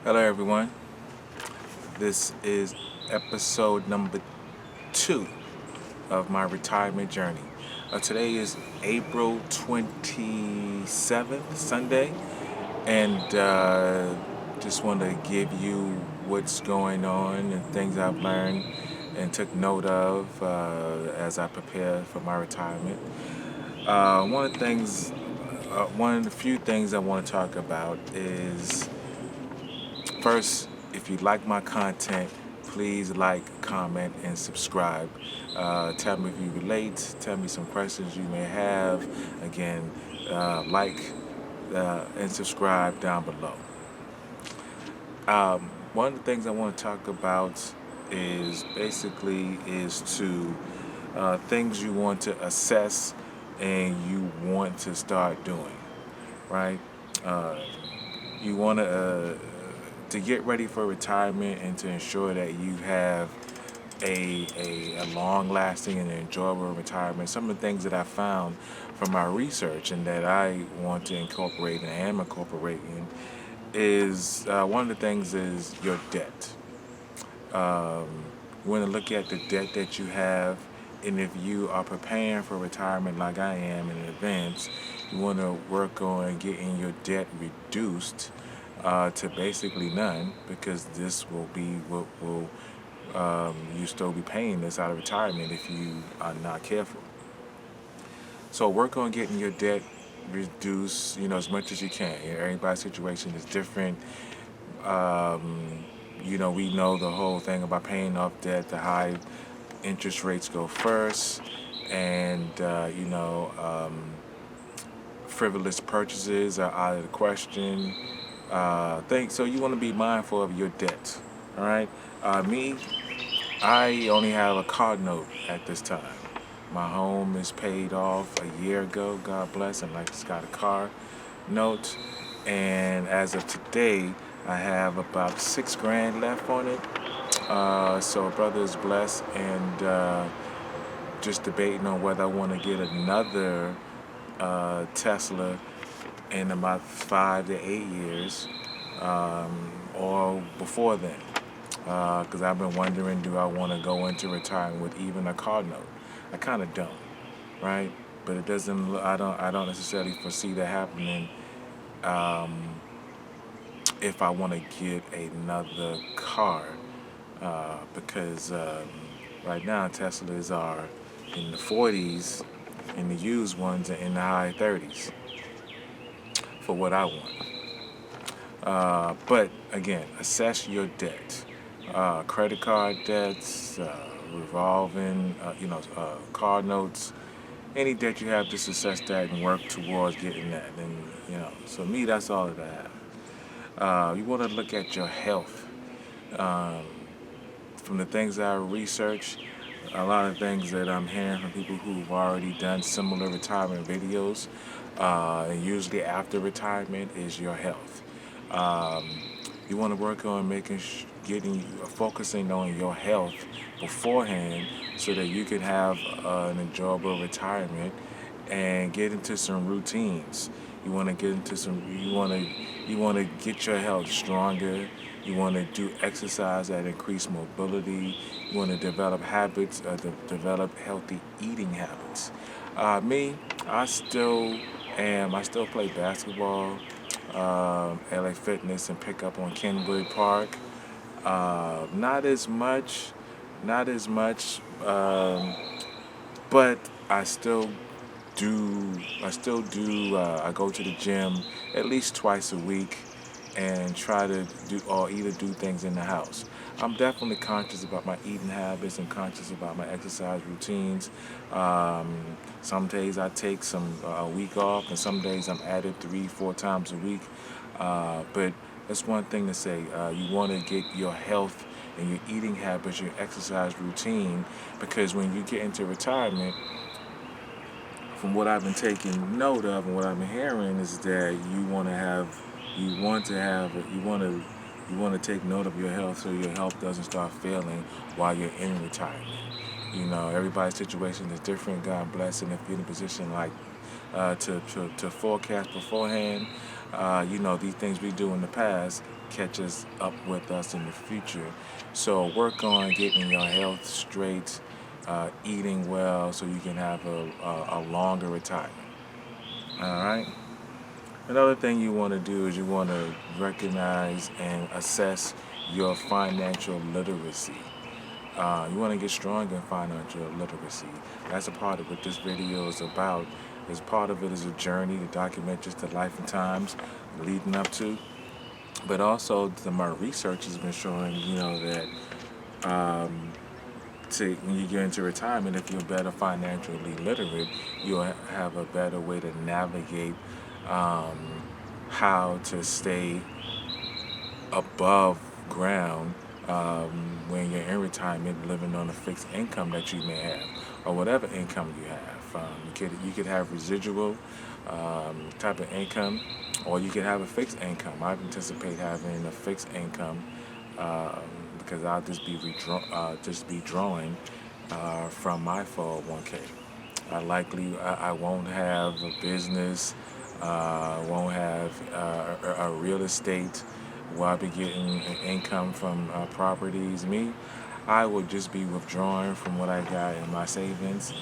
Hello, everyone. This is episode number 2 of my retirement journey. Today is April 27th, Sunday, and just want to give you what's going on and things I've learned and took note of as I prepare for my retirement. One of the few things I want to talk about is first, if you like my content, please like, comment, and subscribe. Tell me if you relate. Tell me some questions you may have. Again, like and subscribe down below. One of the things I want to talk about is to things you want to assess and you want to start doing, right? Uh, you want to get ready for retirement and to ensure that you have a long lasting and enjoyable retirement. Some of the things that I found from my research and that I want to incorporate and am incorporating is one of the things is your debt. Um, you want to look at the debt that you have, and if you are preparing for retirement like I am in advance, you want to work on getting your debt reduced to basically none, because this will be what will you still be paying this out of retirement if you are not careful. So work on getting your debt reduced, as much as you can. Everybody's situation is different. Um, we know the whole thing about paying off debt. The high interest rates go first, and frivolous purchases are out of the question. So you want to be mindful of your debt. All right. Me, I only have a car note at this time. My home is paid off a year ago. God bless, and I just got a car note. And as of today, I have about 6 grand left on it. So brother is blessed, and just debating on whether I want to get another Tesla in about 5 to 8 years, or before then. Because I've been wondering, do I want to go into retirement with even a car note? I kind of don't, right? But it doesn't. I don't necessarily foresee that happening. Um, if I want to get another car, because right now Teslas are in the 40s, and the used ones are in the high 30s for what I want. But again, assess your debt. Credit card debts, revolving, car notes, any debt you have, just assess that and work towards getting that. And so me, that's all that I have. You want to look at your health. Um, from the things that I researched, a lot of things that I'm hearing from people who've already done similar retirement videos, and usually after retirement, is your health. Um, you want to work on focusing on your health beforehand, so that you can have an enjoyable retirement and get into some routines. You want to get into some. You want to get your health stronger. You want to do exercise that increase mobility. You want to develop habits, develop healthy eating habits. Me, I still am. I still play basketball, LA Fitness, and pick up on Kenwood Park. Not as much, not as much, but I still do. I still do. I go to the gym at least twice a week, and try to do or either do things in the house. I'm definitely conscious about my eating habits and conscious about my exercise routines. Some days I take some a week off, and some days I'm at it 3, 4 times a week. But that's one thing to say. You want to get your health and your eating habits, your exercise routine, because when you get into retirement, from what I've been taking note of and what I've been hearing, is that you want to take note of your health, so your health doesn't start failing while you're in retirement. Everybody's situation is different. God bless, and if you're in a position like to forecast beforehand, these things we do in the past catches up with us in the future. So work on getting your health straight, eating well, so you can have a longer retirement. All right. Another thing you want to do is you want to recognize and assess your financial literacy. You want to get strong in financial literacy. That's a part of what this video is about. As part of it is a journey to document just the life and times leading up to. But also, my research has been showing, that when you get into retirement, if you're better financially literate, you'll have a better way to navigate um, how to stay above ground when you're in retirement, living on a fixed income that you may have, or whatever income you have. You could have residual type of income, or you could have a fixed income. I anticipate having a fixed income um, because I'll just be drawing from my 401k. I won't have a business, won't have a real estate where I'll be getting an income from properties. I will just be withdrawing from what I got in my savings.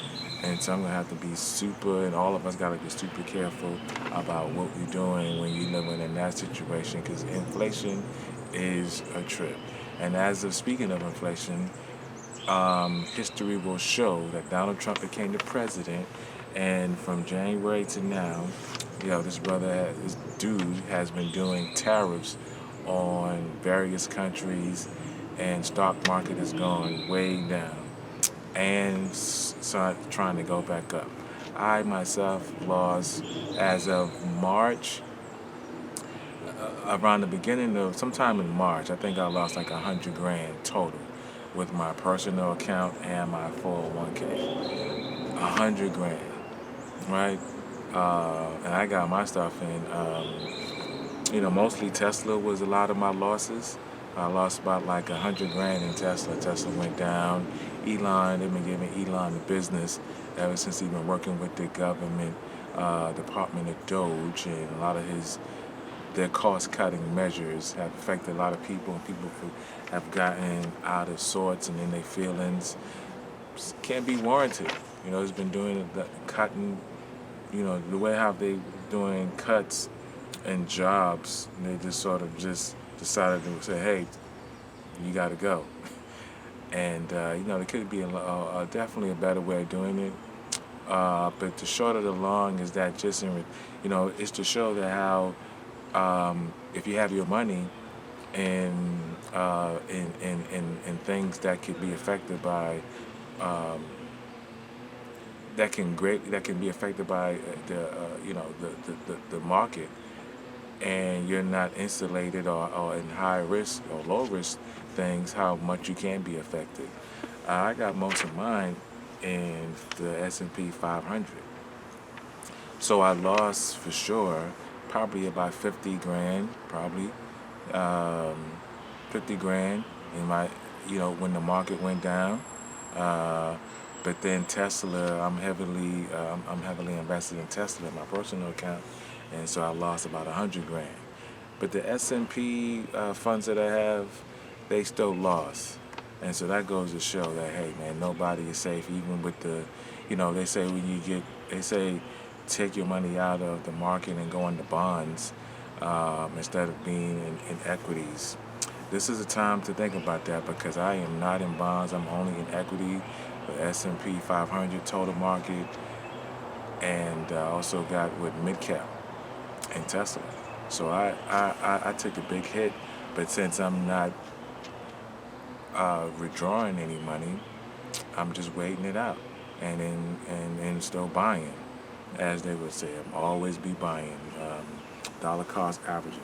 And so I'm gonna have to be super, and all of us gotta be super careful about what we're doing when you're living in that situation, because inflation is a trip. And as of speaking of inflation, history will show that Donald Trump became the president, and from January to now, this dude has been doing tariffs on various countries, and stock market has gone way down and start trying to go back up. I myself lost, as of March, around the beginning of sometime in March, I think I lost like 100 grand total with my personal account and my 401k. 100 grand, right? And I got my stuff in. Mostly Tesla was a lot of my losses. I lost about like 100 grand in Tesla. Tesla went down. They've been giving Elon the business ever since he's been working with the government Department of Doge, and a lot of their cost-cutting measures have affected a lot of people, and people have gotten out of sorts, and in their feelings can't be warranted. It's been doing the cutting, the way how they doing cuts and jobs, and they just sort of just decided to say, hey, you got to go. And, there could be definitely a better way of doing it. But the short of the long is that it's to show that how if you have your money in things that could be affected by um, that can be affected by the market, and you're not insulated or in high risk or low risk things, how much you can be affected. I got most of mine in the S&P 500. So I lost for sure probably about 50 grand, probably 50 grand in my, when the market went down. Uh, but then Tesla, I'm heavily invested in Tesla in my personal account, and so I lost about 100 grand. But the S&P funds that I have, they still lost, and so that goes to show that, hey man, nobody is safe. Even with they say take your money out of the market and go into bonds instead of being in equities. This is a time to think about that, because I am not in bonds. I'm only in equity, the S&P 500 total market, and also got with mid cap and Tesla. So I took a big hit, but since I'm not withdrawing any money, I'm just waiting it out, and still buying, as they would say. I'm always be buying, dollar cost averaging.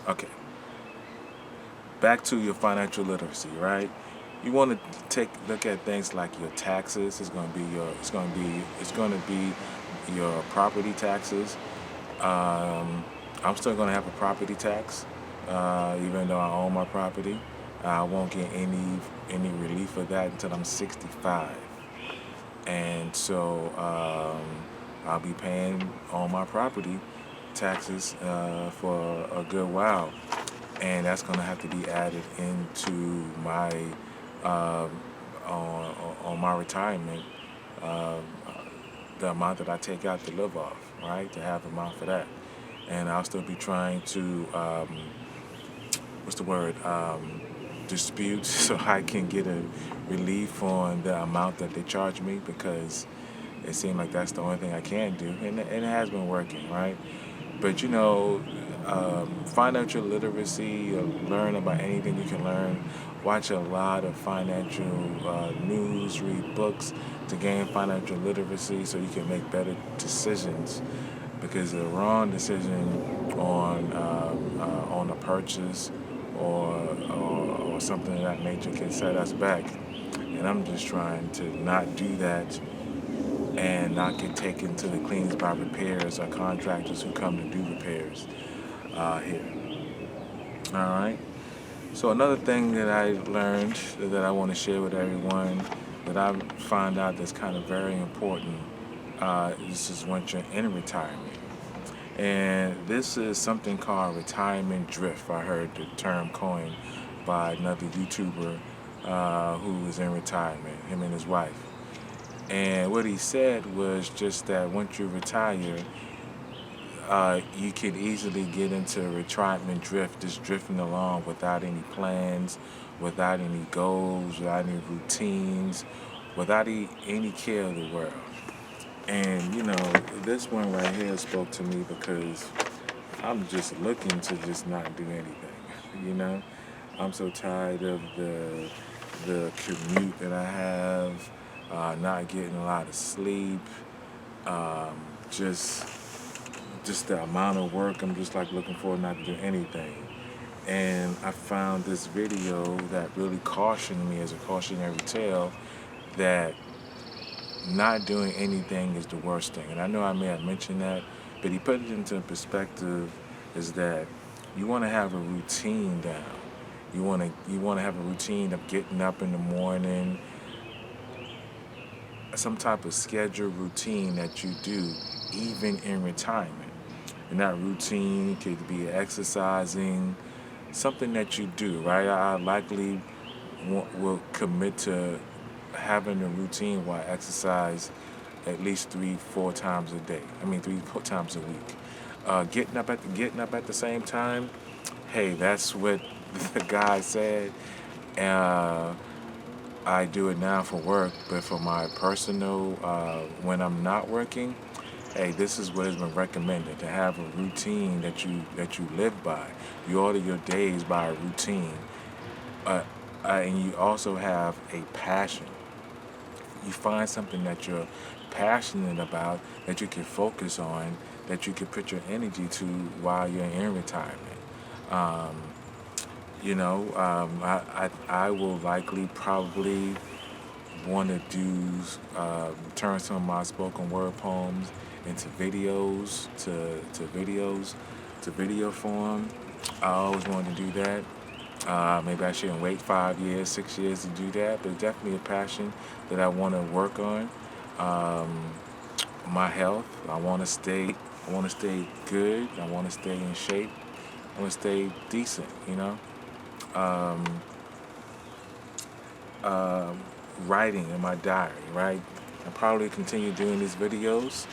Okay, back to your financial literacy, right? You want to look at things like your taxes. It's going to be your property taxes. I'm still going to have a property tax, even though I own my property. I won't get any relief for that until I'm 65, and so I'll be paying on my property taxes for a good while, and that's going to have to be added into my um, on my retirement, um, the amount that I take out to live off, right? To have amount for that, and I'll still be trying to what's the word dispute so I can get a relief on the amount that they charge me because it seemed like that's the only thing I can do, and it has been working, right? But financial literacy, learn about anything you can learn. Watch a lot of financial news, read books to gain financial literacy so you can make better decisions. Because the wrong decision on a purchase or something of that nature can set us back. And I'm just trying to not do that and not get taken to the cleans by repairs or contractors who come to do repairs here. All right. So another thing that I learned that I want to share with everyone that I found out that's kind of very important. This is once you're in retirement, and this is something called retirement drift. I heard the term coined by another YouTuber who is in retirement, him and his wife. And what he said was just that once you retire, you can easily get into retirement drift, just drifting along without any plans, without any goals, without any routines, without any care of the world. And this one right here spoke to me because I'm just looking to just not do anything. I'm so tired of the commute that I have, not getting a lot of sleep, um, just just the amount of work. I'm just like looking forward not to do anything. And I found this video that really cautioned me as a cautionary tale that not doing anything is the worst thing. And I know I may have mentioned that, but he put it into perspective is that you want to have a routine down. You want to have a routine of getting up in the morning, some type of scheduled routine that you do even in retirement. And that routine could be exercising, something that you do, right? I likely will commit to having a routine where I exercise at least 3, 4 times a day. I mean, 3, 4 times a week. Getting up at the same time. Hey, that's what the guy said. Uh, I do it now for work, but for my personal, when I'm not working, hey, this is what has been recommended to have a routine that you live by. You order your days by a routine, uh, and you also have a passion. You find something that you're passionate about that you can focus on, that you can put your energy to while you're in retirement. Um, I will likely probably want to do turn some of my spoken word poems into videos to video form. I always wanted to do that. Maybe I shouldn't wait 5 years, 6 years to do that, but it's definitely a passion that I want to work on. Um, my health. I want to stay good. I want to stay in shape. I want to stay decent. Um, um, Writing in my diary, right? I'll probably continue doing these videos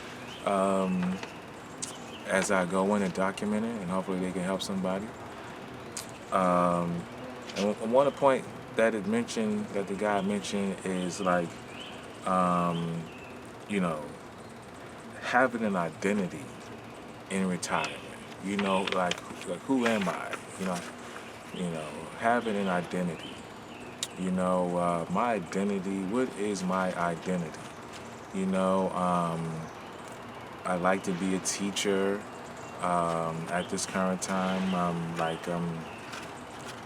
um, as I go in and document it, and hopefully they can help somebody. Um, and one point that the guy mentioned is like, um, you know, having an identity in retirement. Like who am I? You know, having an identity. My identity. What is my identity? You know, um, I like to be a teacher. At this current time,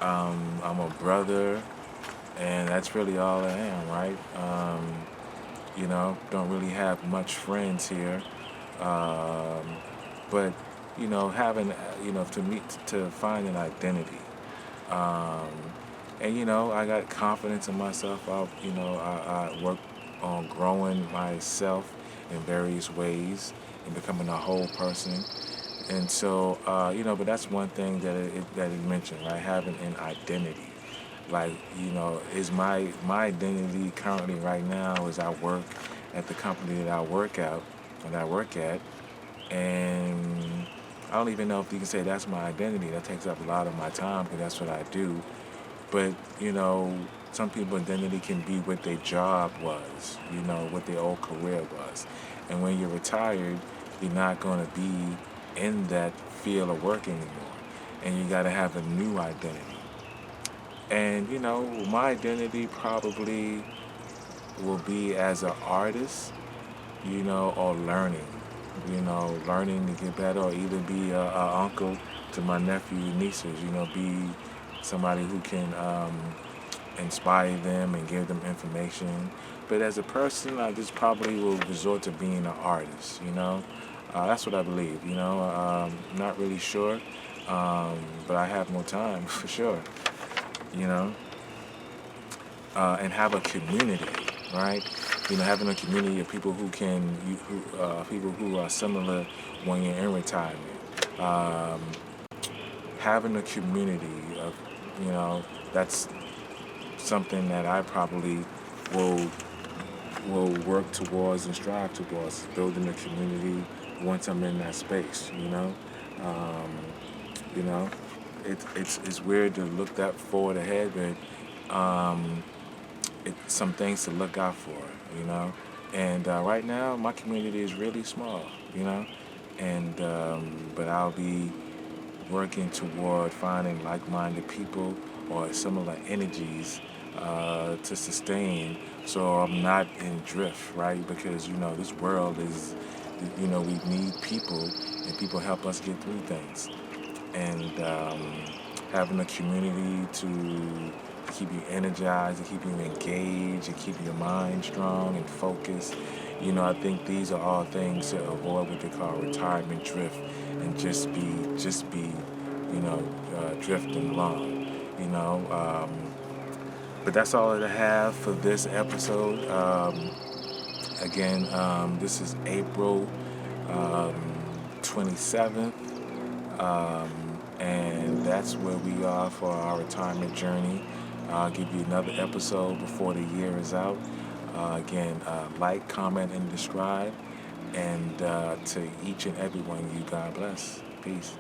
I'm a brother, and that's really all I am, right? Don't really have much friends here, um, but having to meet to find an identity, um, and I got confidence in myself. I work on growing myself in various ways and becoming a whole person. And so, but that's one thing that it mentioned, right? Having an identity. Like, is my identity currently right now is I work at the company that I work at, and I don't even know if you can say that's my identity. That takes up a lot of my time because that's what I do. But, some people's identity can be what their job was, what their old career was. And when you're retired, you're not going to be in that field of work anymore. And you got to have a new identity. And, my identity probably will be as an artist, or learning to get better, or either be a uncle to my nephew and nieces, be somebody who can inspire them and give them information. But as a person, I just probably will resort to being an artist. That's what I believe. Not really sure, but I have more time for sure. You know, and have a community, right? Having a community of people people who are similar when you're in retirement. Um, Having a community of, that's something that I probably will will work towards and strive towards building a community once I'm in that space. Um, you know, it's weird to look that forward ahead, but it's some things to look out for. You know, and right now my community is really small. And but I'll be working toward finding like-minded people or similar energies to sustain, so I'm not in drift, right? Because this world is, we need people, and people help us get through things. And having a community to keep you energized, to keep you engaged, and keep your mind strong and focused. I think these are all things to avoid what they call retirement drift, and just be, drifting along. You know, but that's all that I have for this episode. Again, this is April 27th. And that's where we are for our retirement journey. I'll give you another episode before the year is out. Again, like, comment, and subscribe. And to each and every one of you, God bless. Peace.